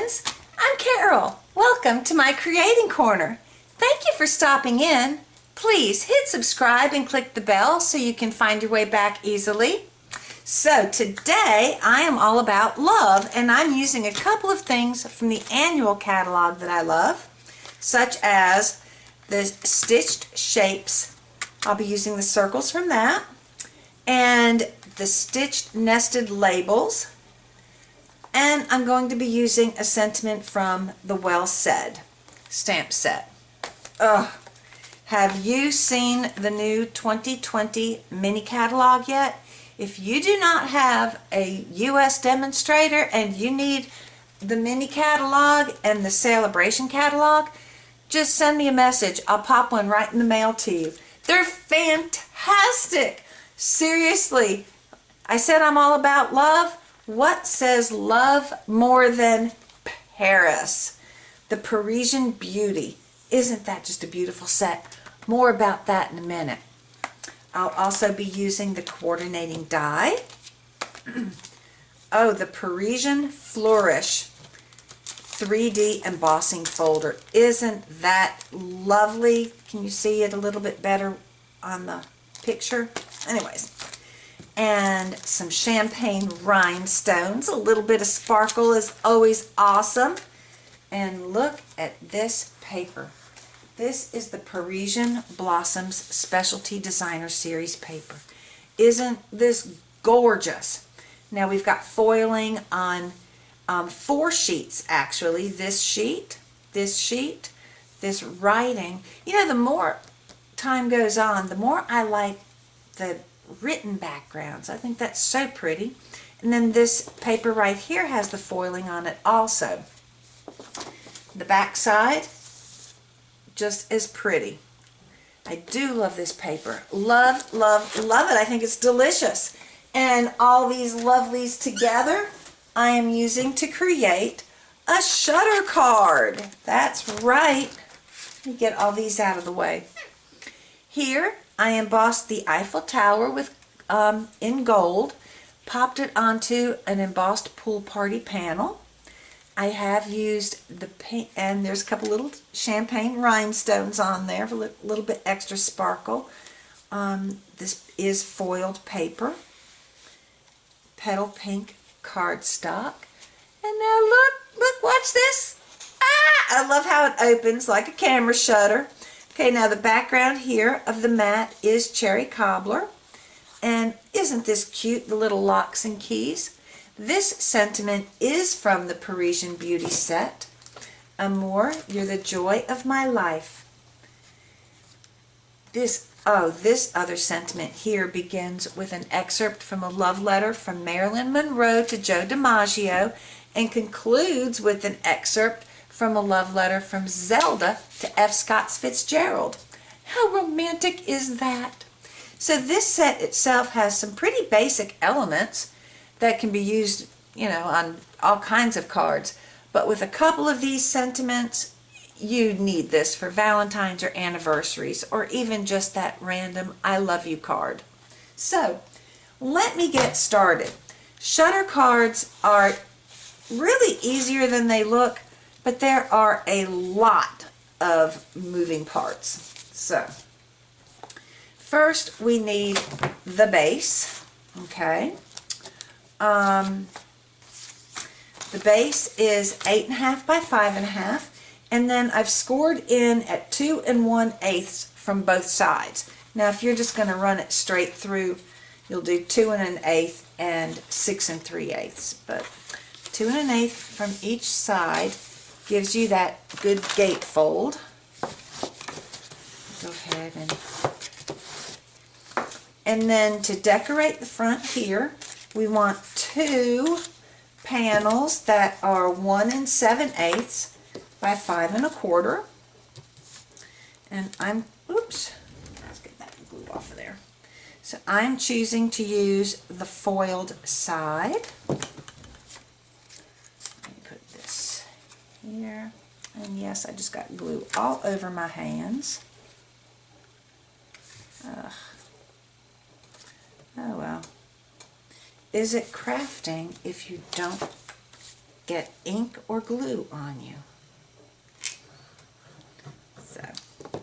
friends, I'm Carole. Welcome to my Creating Corner. Thank you for stopping in. Please hit subscribe and click the bell so you can find your way back easily. So today I am all about love, and I'm using a couple of things from the annual catalog that I love, such as the stitched shapes. I'll be using the circles from that, and the stitched nested labels, and I'm going to be using a sentiment from the Well Said stamp set. Ugh. Have you seen the new 2020 mini catalog yet? If you do not have a US demonstrator and you need the mini catalog and the celebration catalog, just send me a message. I'll pop one right in the mail to you. They're fantastic. Seriously, I said I'm all about love. What says love more than Paris? The Parisian Beauty. Isn't that just a beautiful set? More about that in a minute. I'll also be using the coordinating die. Oh, the Parisian Flourish 3D embossing folder. Isn't that lovely? Can you see it a little bit better on the picture? Anyways. And some champagne rhinestones. A little bit of sparkle is always awesome. And look at this paper. This is the Parisian Blossoms Specialty Designer Series paper. Isn't this gorgeous? Now we've got foiling on 4 sheets actually. This sheet, this writing. You know, the more time goes on, the more I like the written backgrounds. I think that's so pretty. And then this paper right here has the foiling on it also. The back side, just as pretty. I do love this paper. Love, love, love it. I think it's delicious. And all these lovelies together, I am using to create a shutter card. That's right. Let me get all these out of the way. Here, I embossed the Eiffel Tower with in gold, popped it onto an embossed pool party panel. I have used the paint, and there's a couple little champagne rhinestones on there for a little bit extra sparkle. This is foiled paper, petal pink cardstock, and now look, watch this. I love how it opens like a camera shutter. Okay, now the background here of the mat is cherry cobbler. And isn't this cute, the little locks and keys? This sentiment is from the Parisian Beauty set. Amour, you're the joy of my life. This other sentiment here begins with an excerpt from a love letter from Marilyn Monroe to Joe DiMaggio and concludes with an excerpt from a love letter from Zelda to F. Scott Fitzgerald. How romantic is that? So this set itself has some pretty basic elements that can be used, you know, on all kinds of cards. But with a couple of these sentiments, you need this for Valentine's or anniversaries, or even just that random I love you card. So let me get started. Shutter cards are really easier than they look, but there are a lot of moving parts. So first we need the base, okay? The base is 8.5 by 5.5, and then I've scored in at 2 1/8 from both sides. Now if you're just going to run it straight through, you'll do 2 1/8 and 6 3/8, but 2 1/8 from each side gives you that good gatefold. Go ahead and then to decorate the front here, we want 2 panels that are 1 7/8 by 5 1/4. And let's get that glue off of there. So I'm choosing to use the foiled side. Let me put this here. And yes, I just got glue all over my hands. Ugh. Oh well. Is it crafting if you don't get ink or glue on you. So, a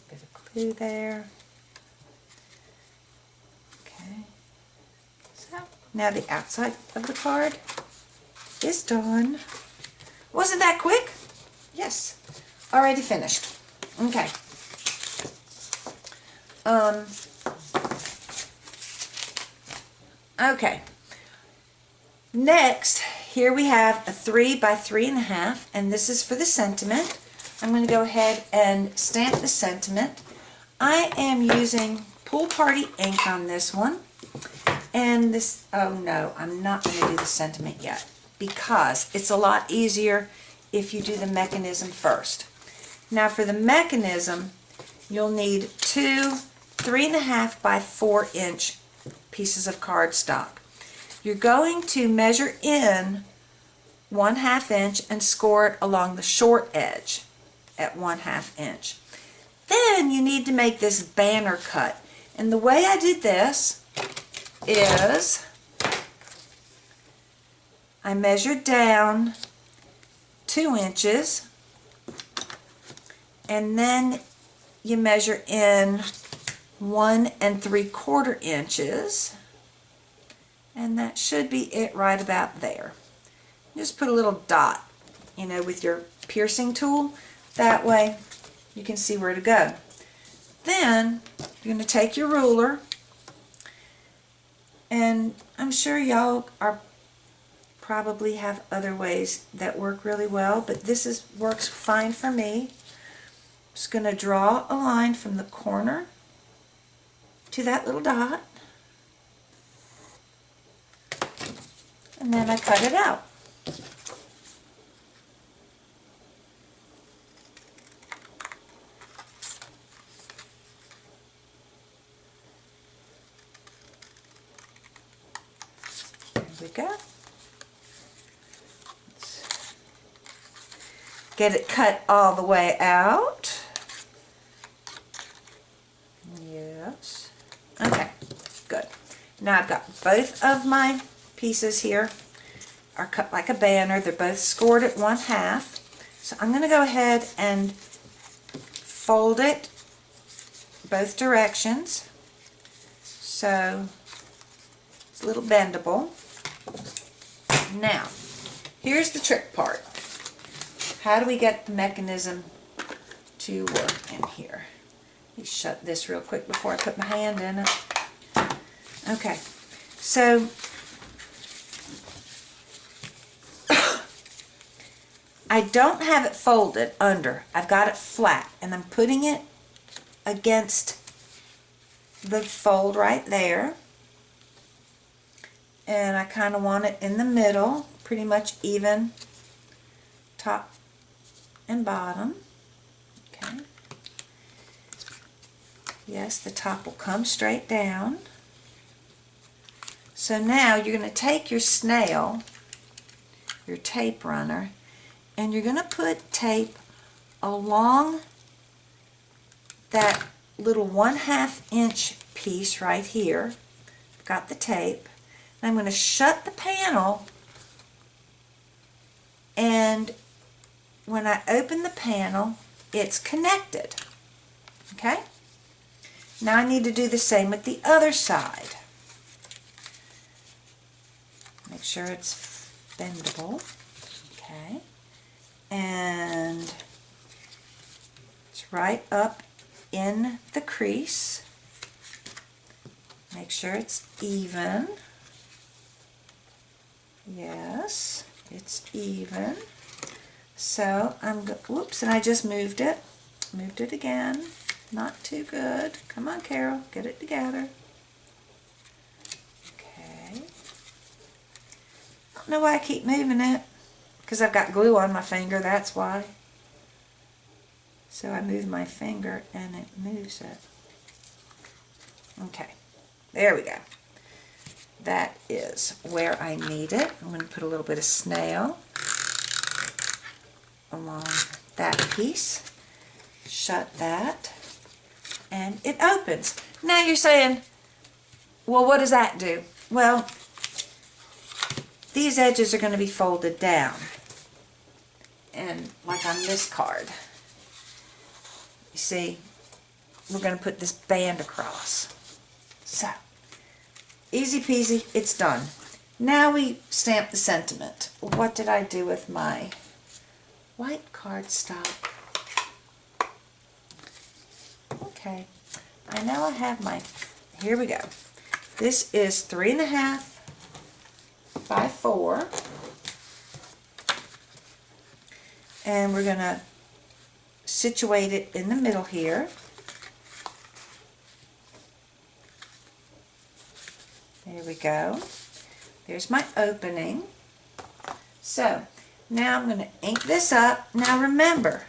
bit of glue there. Okay. So, now the outside of the card is done. Wasn't that quick? Yes. Already finished. Okay. Okay. Next, here we have a 3 by 3.5, and this is for the sentiment. I'm going to go ahead and stamp the sentiment. I am using Pool Party ink on this one. And this, oh no, I'm not going to do the sentiment yet, because it's a lot easier if you do the mechanism first. Now for the mechanism, you'll need 2 3.5 by 4 inch pieces of cardstock. You're going to measure in 1/2 inch and score it along the short edge at 1/2 inch. Then you need to make this banner cut. And the way I did this is I measured down 2 inches, and then you measure in 1 3/4 inches, and that should be it right about there. Just put a little dot, you know, with your piercing tool. That way you can see where to go. Then you're going to take your ruler, and I'm sure y'all are probably have other ways that work really well, but this works fine for me. Just going to draw a line from the corner to that little dot, and then I cut it out. There we go. Let's get it cut all the way out. Yes. Okay, good. Now I've got both of my pieces here are cut like a banner. They're both scored at 1/2. So I'm going to go ahead and fold it both directions so it's a little bendable. Now, here's the trick part. How do we get the mechanism to work in here? Let me shut this real quick before I put my hand in it. Okay, so I don't have it folded under. I've got it flat, and I'm putting it against the fold right there. And I kind of want it in the middle, pretty much even top and bottom. Okay. Yes, the top will come straight down. So now you're going to take your snail, your tape runner, and you're going to put tape along that little 1/2 inch piece right here. I've got the tape. And I'm going to shut the panel, and when I open the panel, it's connected. Okay? Now I need to do the same with the other side. Make sure it's bendable. Okay. And it's right up in the crease. Make sure it's even. Yes, it's even. So whoops, and I just moved it. Moved it again. Not too good. Come on, Carol, get it together. Okay. I don't know why I keep moving it. Because I've got glue on my finger, that's why. So I move my finger and it moves it. Okay, there we go. That is where I need it. I'm going to put a little bit of snail along that piece. Shut that. And it opens. Now you're saying, well, what does that do? Well, these edges are going to be folded down. And like on this card, you see, we're going to put this band across. So, easy peasy, it's done. Now we stamp the sentiment. What did I do with my white cardstock? Okay, I know I have my, here we go. This is 3.5 by 4. And we're going to situate it in the middle here. There we go. There's my opening. So now I'm going to ink this up. Now remember,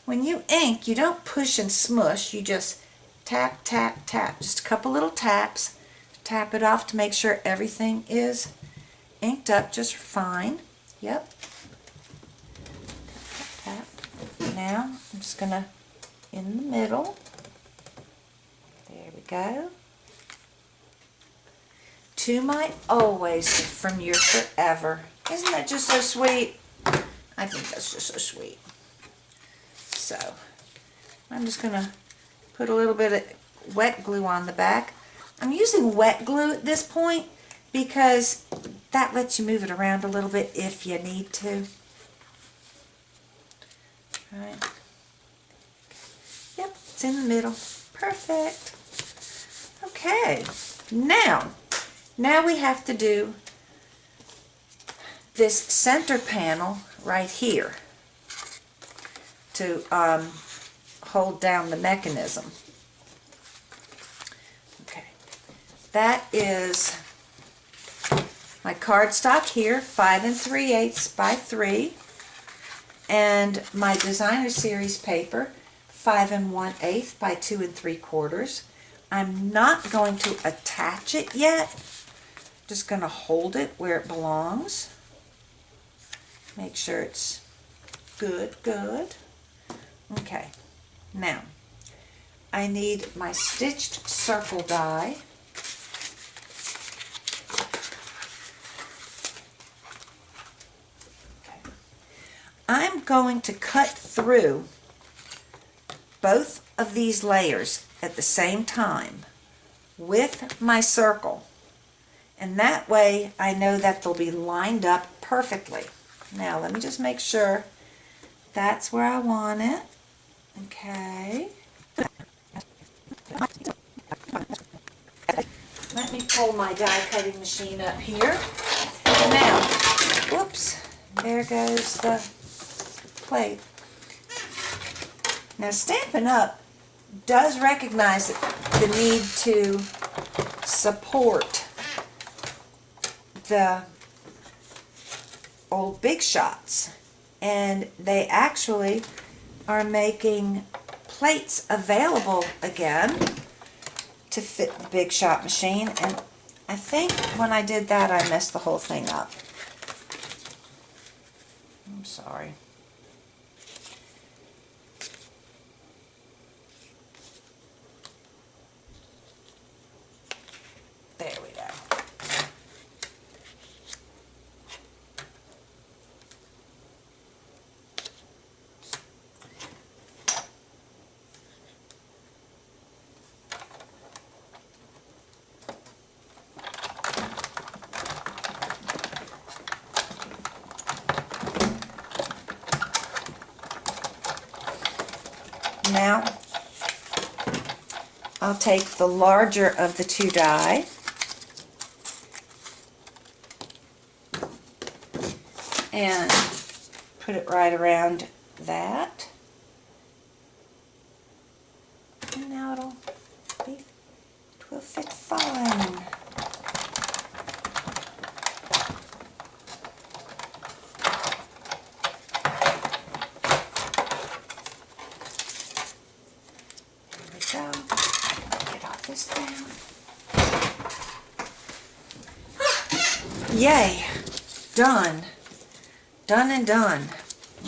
when you ink, you don't push and smush. You just tap, tap, tap. Just a couple little taps. Tap it off to make sure everything is inked up just fine. Yep. Tap, tap. Now I'm just going to, in the middle. There we go. To my always from your forever. Isn't that just so sweet? I think that's just so sweet. So, I'm just going to put a little bit of wet glue on the back. I'm using wet glue at this point because that lets you move it around a little bit if you need to. Right. Yep, it's in the middle. Perfect. Okay, now we have to do this center panel right here to hold down the mechanism. Okay, that is my cardstock here, 5 3/8 by 3, and my designer series paper, 5 1/8 by 2 3/4. I'm not going to attach it yet. Just going to hold it where it belongs. Make sure it's good. Okay, now I need my stitched circle die. Okay. I'm going to cut through both of these layers at the same time with my circle. And that way I know that they'll be lined up perfectly. Now let me just make sure that's where I want it. Okay. Let me pull my die cutting machine up here. Now, whoops, there goes the plate. Now Stampin' Up! Does recognize the need to support the old Big Shots, and they actually are making plates available again to fit the Big Shot machine, and I think when I did that I messed the whole thing up. I'm sorry. There we go. Now, I'll take the larger of the two die and put it right around that. And now it will fit fine. Yay! Done. Done and done.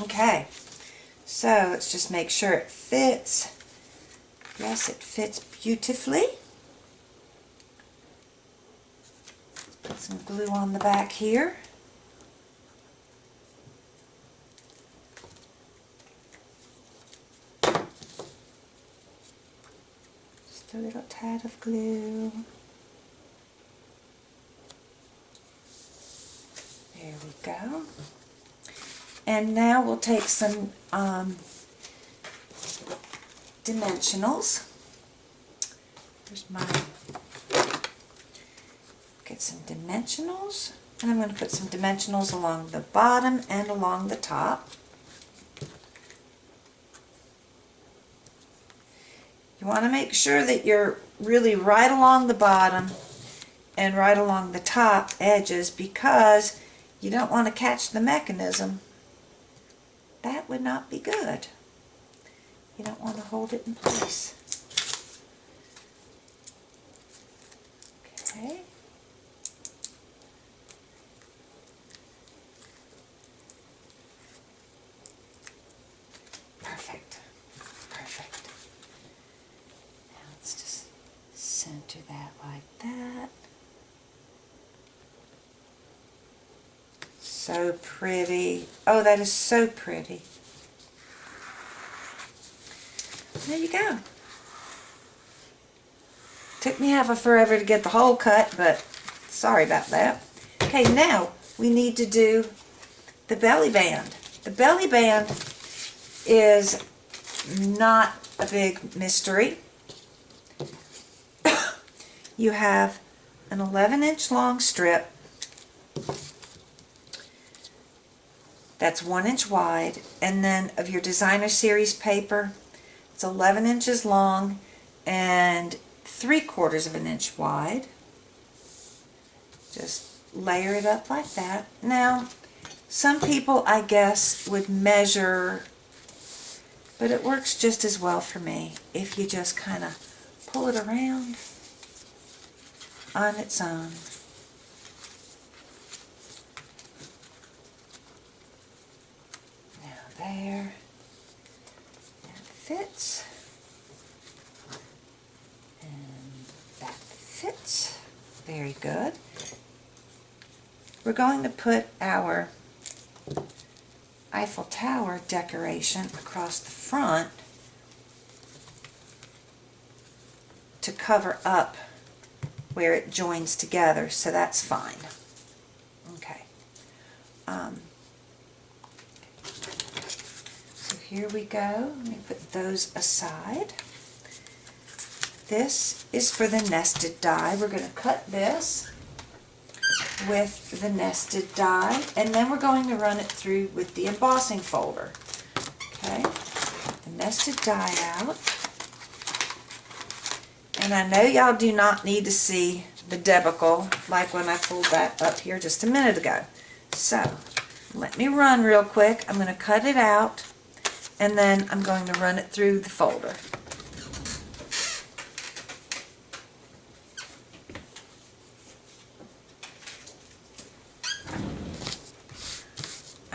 Okay. So let's just make sure it fits. Yes, it fits beautifully. Put some glue on the back here. a little tad of glue. There we go. And now we'll take some dimensionals. Here's my, get some dimensionals. And I'm going to put some dimensionals along the bottom and along the top. You want to make sure that you're really right along the bottom and right along the top edges, because you don't want to catch the mechanism. That would not be good. You don't want to hold it in place. Okay. Perfect. Perfect. Now let's just center that like that. So pretty. Oh, that is so pretty. There you go. Took me half a forever to get the hole cut, but sorry about that. Okay, now we need to do the belly band. The belly band is not a big mystery. You have an 11-inch long strip that's 1 inch wide, and then of your designer series paper, it's 11 inches long and 3/4 of an inch wide. Just layer it up like that. Now, some people, I guess, would measure, but it works just as well for me if you just kind of pull it around on its own. Now there, that fits, and that fits. Very good. We're going to put our Eiffel Tower decoration across the front to cover up where it joins together, so that's fine. Okay. So here we go. Let me put those aside. This is for the nested die. We're going to cut this with the nested die, and then we're going to run it through with the embossing folder. Okay, the nested die out. And I know y'all do not need to see the debacle like when I pulled that up here just a minute ago. So, let me run real quick. I'm going to cut it out, and then I'm going to run it through the folder.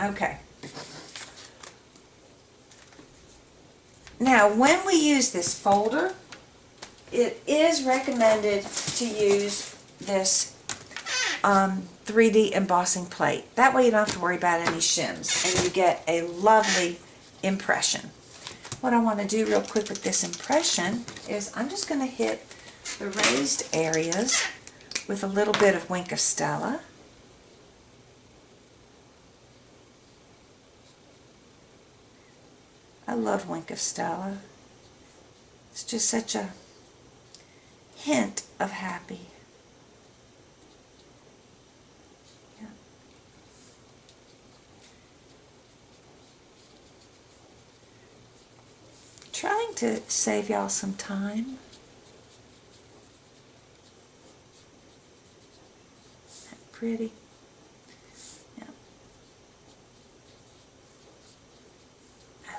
Okay. Now, when we use this folder, it is recommended to use this 3D embossing plate. That way you don't have to worry about any shims, and you get a lovely impression. What I want to do real quick with this impression is I'm just going to hit the raised areas with a little bit of Wink of Stella. I love Wink of Stella. It's just such a hint of happy. Yeah. Trying to save y'all some time. Isn't that pretty? Yeah.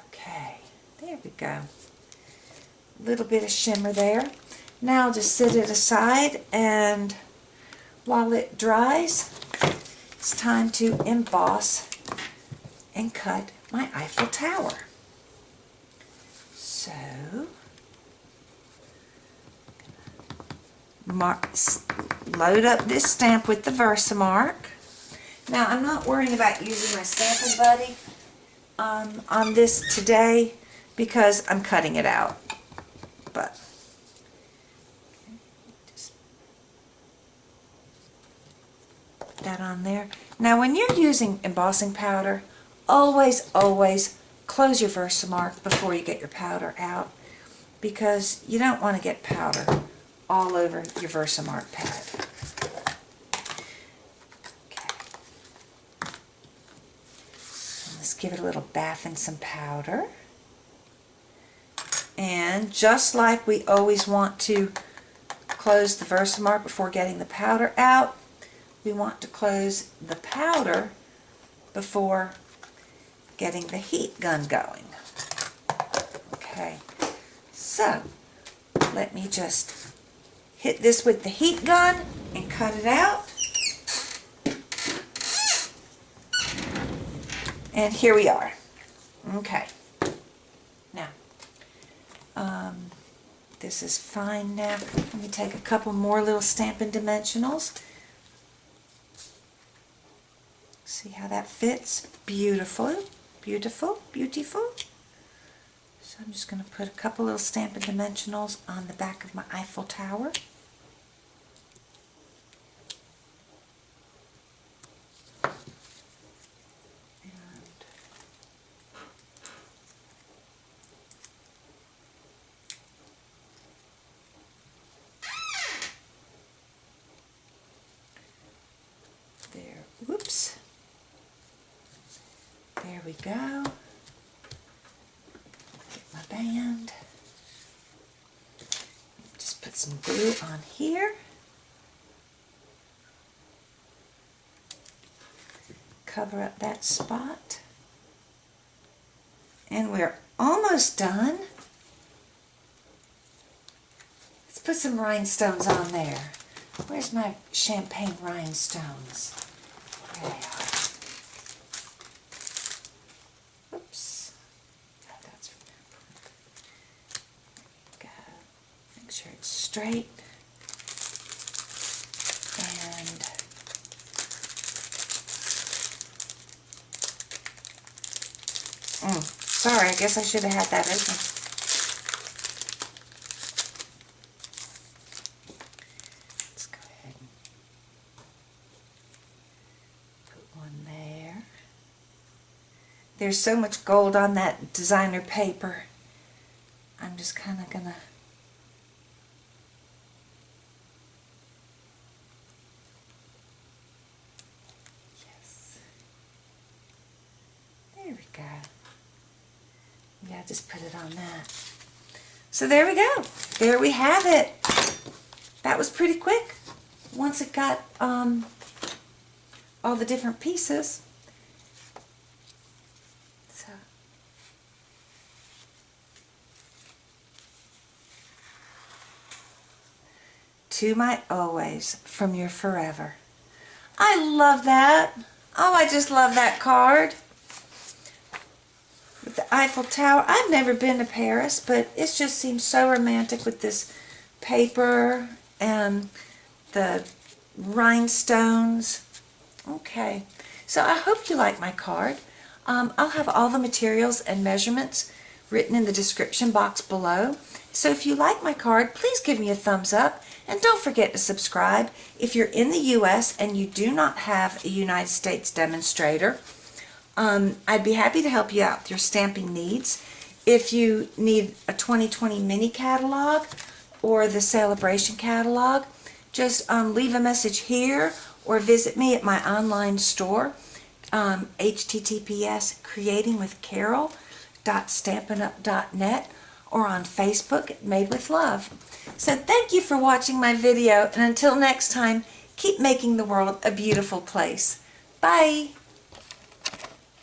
Okay, there we go. A little bit of shimmer there. Now I'll just set it aside, and while it dries, it's time to emboss and cut my Eiffel Tower. So, load up this stamp with the Versamark. Now, I'm not worrying about using my Stampin' Buddy on this today because I'm cutting it out. But that on there. Now when you're using embossing powder, always, always close your Versamark before you get your powder out, because you don't want to get powder all over your Versamark pad. Okay. Let's give it a little bath in some powder. And just like we always want to close the Versamark before getting the powder out, we want to close the powder before getting the heat gun going. Okay, so let me just hit this with the heat gun and cut it out. And here we are. Okay, now this is fine now. Let me take a couple more little Stampin' Dimensionals. See how that fits? Beautiful, beautiful, beautiful. So I'm just going to put a couple little Stampin' Dimensionals on the back of my Eiffel Tower. There, whoops. There we go. Get my band. Just put some glue on here. Cover up that spot. And we're almost done. Let's put some rhinestones on there. Where's my champagne rhinestones? There they are. Oops. Oh, that's from there. There we go. Make sure it's straight. And sorry, I guess I should have had that open. Let's go ahead and put one there. There's so much gold on that designer paper. I'm just kind of gonna there we go. Yeah, just put it on that. So there we go. There we have it. That was pretty quick. Once it got all the different pieces. So to my always from your forever. I love that. Oh, I just love that card. With the Eiffel Tower. I've never been to Paris, but it just seems so romantic with this paper and the rhinestones. Okay, so I hope you like my card. I'll have all the materials and measurements written in the description box below. So if you like my card, please give me a thumbs up, and don't forget to subscribe. If you're in the US and you do not have a United States demonstrator, I'd be happy to help you out with your stamping needs. If you need a 2020 mini catalog or the celebration catalog, just leave a message here or visit me at my online store, https://creatingwithcarole.stampinup.net, or on Facebook, Made with Love. So thank you for watching my video, and until next time, keep making the world a beautiful place. Bye!